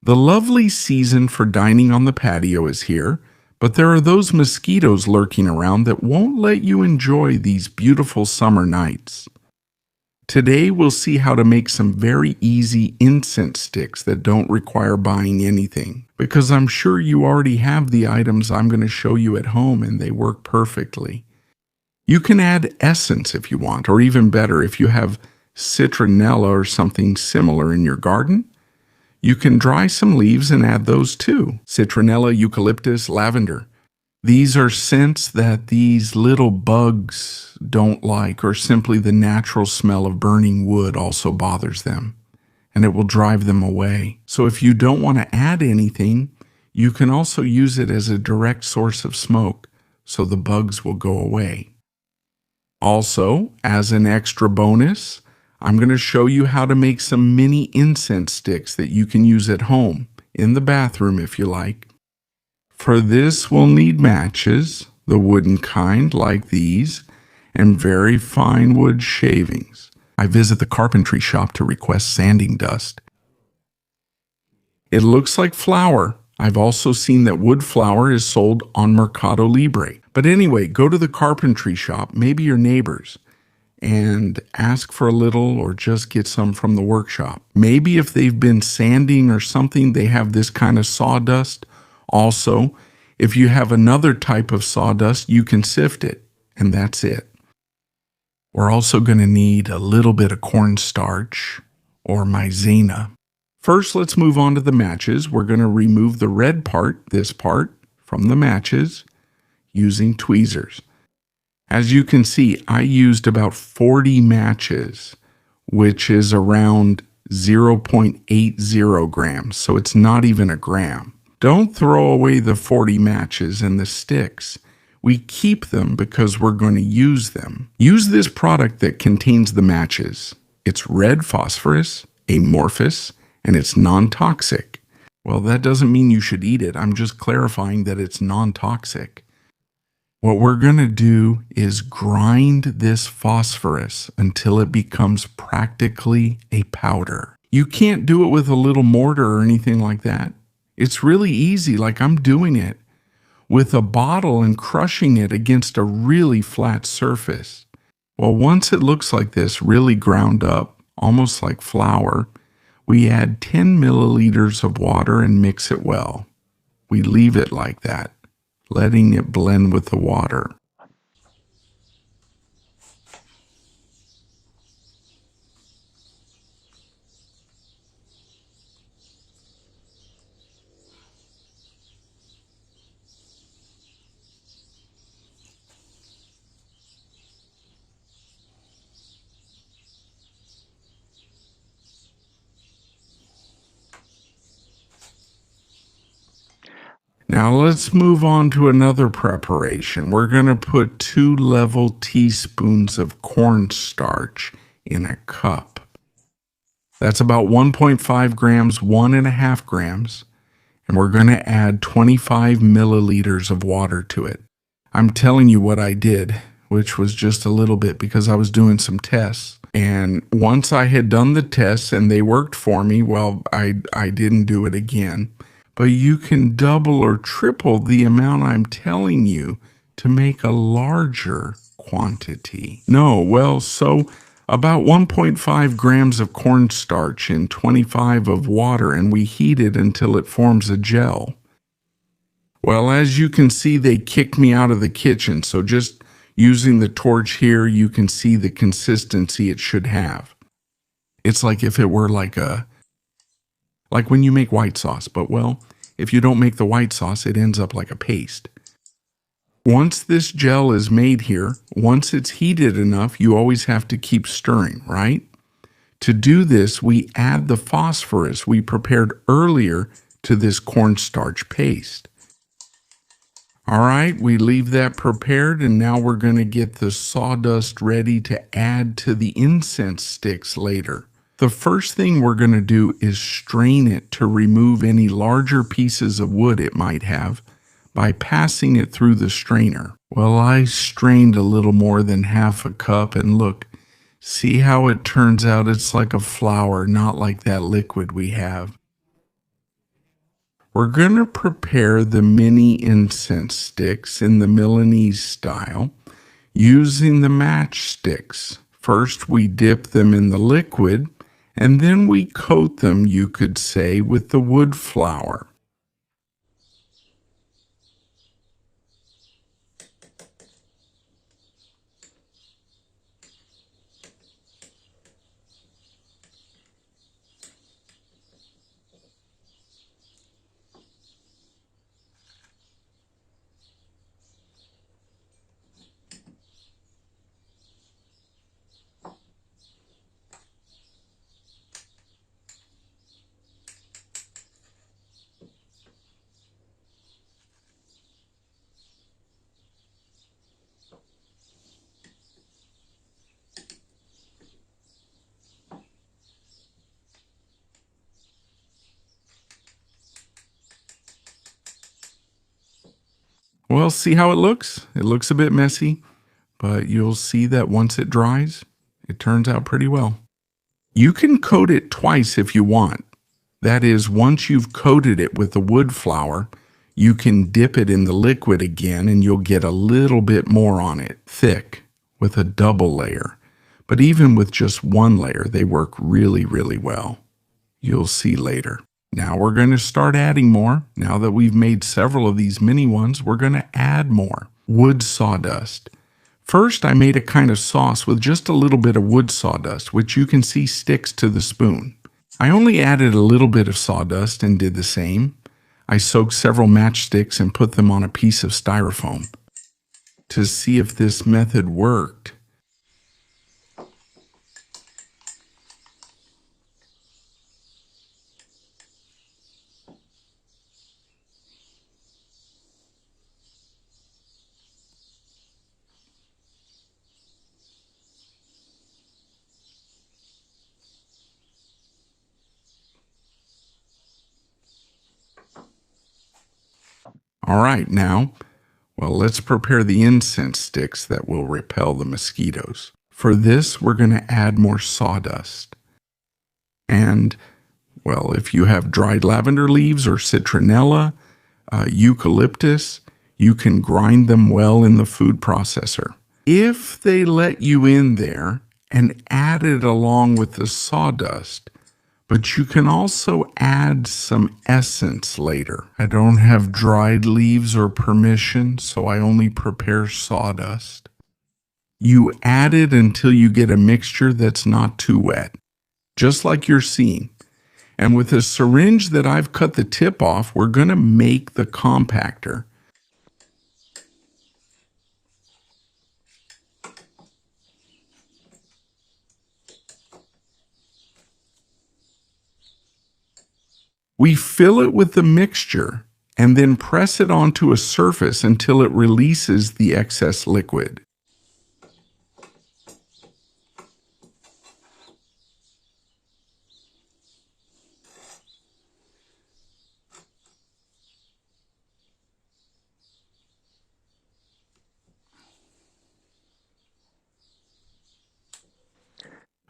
The lovely season for dining on the patio is here, but there are those mosquitoes lurking around that won't let you enjoy these beautiful summer nights. Today we'll see how to make some very easy incense sticks that don't require buying anything, because I'm sure you already have the items I'm going to show you at home and they work perfectly. You can add essence if you want, or even better, if you have citronella or something similar in your garden, you can dry some leaves and add those too. Citronella, eucalyptus, lavender. These are scents that these little bugs don't like, or simply the natural smell of burning wood also bothers them, and it will drive them away. So if you don't want to add anything, you can also use it as a direct source of smoke, so the bugs will go away. Also, as an extra bonus, I'm going to show you how to make some mini incense sticks that you can use at home, in the bathroom if you like. For this, we'll need matches, the wooden kind like these, and very fine wood shavings. I visit the carpentry shop to request sanding dust. It looks like flour. I've also seen that wood flour is sold on Mercado Libre. But anyway, go to the carpentry shop, maybe your neighbor's, and ask for a little or just get some from the workshop. Maybe if they've been sanding or something, they have this kind of sawdust. Also, if you have another type of sawdust, you can sift it, and that's it. We're also going to need a little bit of cornstarch or maizena. First, let's move on to the matches. We're going to remove the red part, this part, from the matches using tweezers. As you can see, I used about 40 matches, which is around 0.80 grams, so it's not even a gram. Don't throw away the 40 matches and the sticks. We keep them because we're going to use them. Use this product that contains the matches. It's red phosphorus, amorphous, and it's non-toxic. Well, that doesn't mean you should eat it. I'm just clarifying that it's non-toxic. What we're going to do is grind this phosphorus until it becomes practically a powder. You can't do it with a little mortar or anything like that. It's really easy, like I'm doing it with a bottle and crushing it against a really flat surface. Well, once it looks like this, really ground up, almost like flour, we add 10 milliliters of water and mix it well. We leave it like that, letting it blend with the water. Now let's move on to another preparation. We're going to put 2 level teaspoons of cornstarch in a cup. That's about 1.5 grams, 1.5 grams, and we're going to add 25 milliliters of water to it. I'm telling you what I did, which was just a little bit because I was doing some tests. And once I had done the tests and they worked for me, well, I didn't do it again. But you can double or triple the amount I'm telling you to make a larger quantity. So about 1.5 grams of cornstarch in 25 of water, and we heat it until it forms a gel. Well, as you can see, they kicked me out of the kitchen, so just using the torch here, you can see the consistency it should have. It's like if it were like when you make white sauce, but well, if you don't make the white sauce, it ends up like a paste. Once this gel is made here, once it's heated enough, you always have to keep stirring, right? To do this, we add the phosphorus we prepared earlier to this cornstarch paste. All right, we leave that prepared, and now we're going to get the sawdust ready to add to the incense sticks later. The first thing we're going to do is strain it to remove any larger pieces of wood it might have by passing it through the strainer. Well, I strained a little more than half a cup, and look, see how it turns out? It's like a flour, not like that liquid we have. We're going to prepare the mini incense sticks in the Milanese style using the matchsticks. First, we dip them in the liquid, and then we coat them, you could say, with the wood flour. Well, see how it looks? It looks a bit messy, but you'll see that once it dries, it turns out pretty well. You can coat it twice if you want. That is, once you've coated it with the wood flour, you can dip it in the liquid again and you'll get a little bit more on it, thick, with a double layer. But even with just one layer, they work really, really well. You'll see later. Now we're going to start adding more. Now that we've made several of these mini ones, we're going to add more. Wood sawdust. First, I made a kind of sauce with just a little bit of wood sawdust, which you can see sticks to the spoon. I only added a little bit of sawdust and did the same. I soaked several matchsticks and put them on a piece of styrofoam to see if this method worked. All right, now, let's prepare the incense sticks that will repel the mosquitoes. For this, we're going to add more sawdust. And, if you have dried lavender leaves or citronella, eucalyptus, you can grind them well in the food processor. If they let you in there and add it along with the sawdust, but you can also add some essence later. I don't have dried leaves or permission, so I only prepare sawdust. You add it until you get a mixture that's not too wet, just like you're seeing. And with a syringe that I've cut the tip off, we're going to make the compactor. We fill it with the mixture and then press it onto a surface until it releases the excess liquid.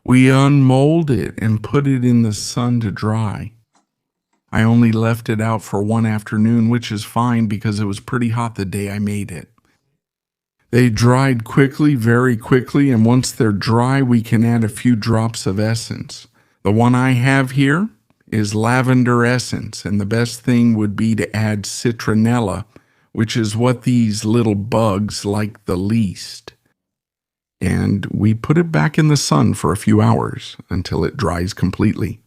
We unmold it and put it in the sun to dry. I only left it out for one afternoon, which is fine because it was pretty hot the day I made it. They dried quickly, very quickly, and once they're dry, we can add a few drops of essence. The one I have here is lavender essence, and the best thing would be to add citronella, which is what these little bugs like the least. And we put it back in the sun for a few hours until it dries completely.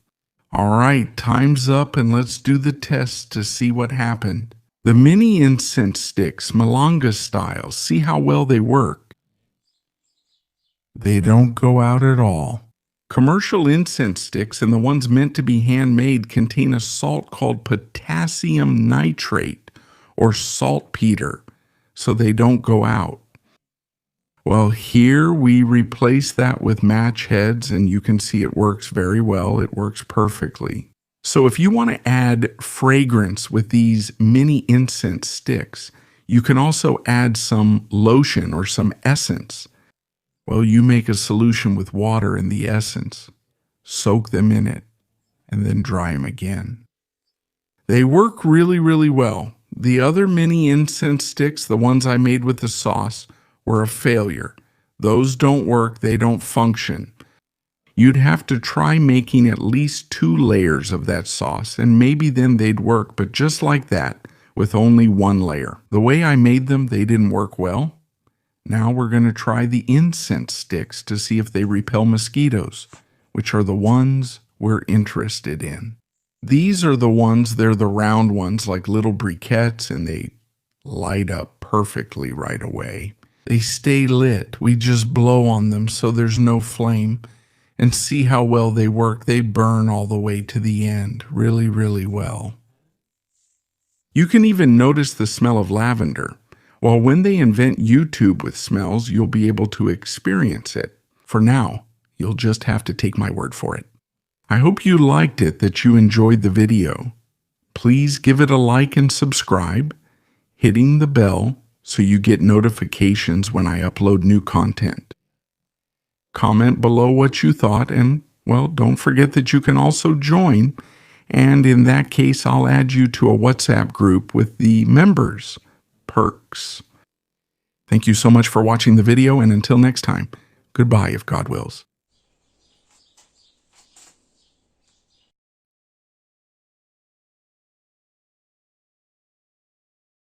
All right, time's up and let's do the test to see what happened. The mini incense sticks, Malanga style, see how well they work. They don't go out at all. Commercial incense sticks and the ones meant to be handmade contain a salt called potassium nitrate or saltpeter, so they don't go out. Well, here we replace that with match heads, and you can see it works very well. It works perfectly. So if you want to add fragrance with these mini incense sticks, you can also add some lotion or some essence. Well, you make a solution with water and the essence, soak them in it, and then dry them again. They work really, really well. The other mini incense sticks, the ones I made with the sauce, were a failure. Those don't work, they don't function. You'd have to try making at least 2 layers of that sauce, and maybe then they'd work, but just like that, with only 1 layer. The way I made them, they didn't work well. Now we're going to try the incense sticks to see if they repel mosquitoes, which are the ones we're interested in. These are the ones, they're the round ones like little briquettes, and they light up perfectly right away. They stay lit. We just blow on them so there's no flame. And see how well they work. They burn all the way to the end really, really well. You can even notice the smell of lavender. Well, when they invent YouTube with smells, you'll be able to experience it. For now, you'll just have to take my word for it. I hope you liked it, that you enjoyed the video. Please give it a like and subscribe, hitting the bell so you get notifications when I upload new content. Comment below what you thought, and, well, don't forget that you can also join, and in that case, I'll add you to a WhatsApp group with the members' perks. Thank you so much for watching the video, and until next time, goodbye if God wills.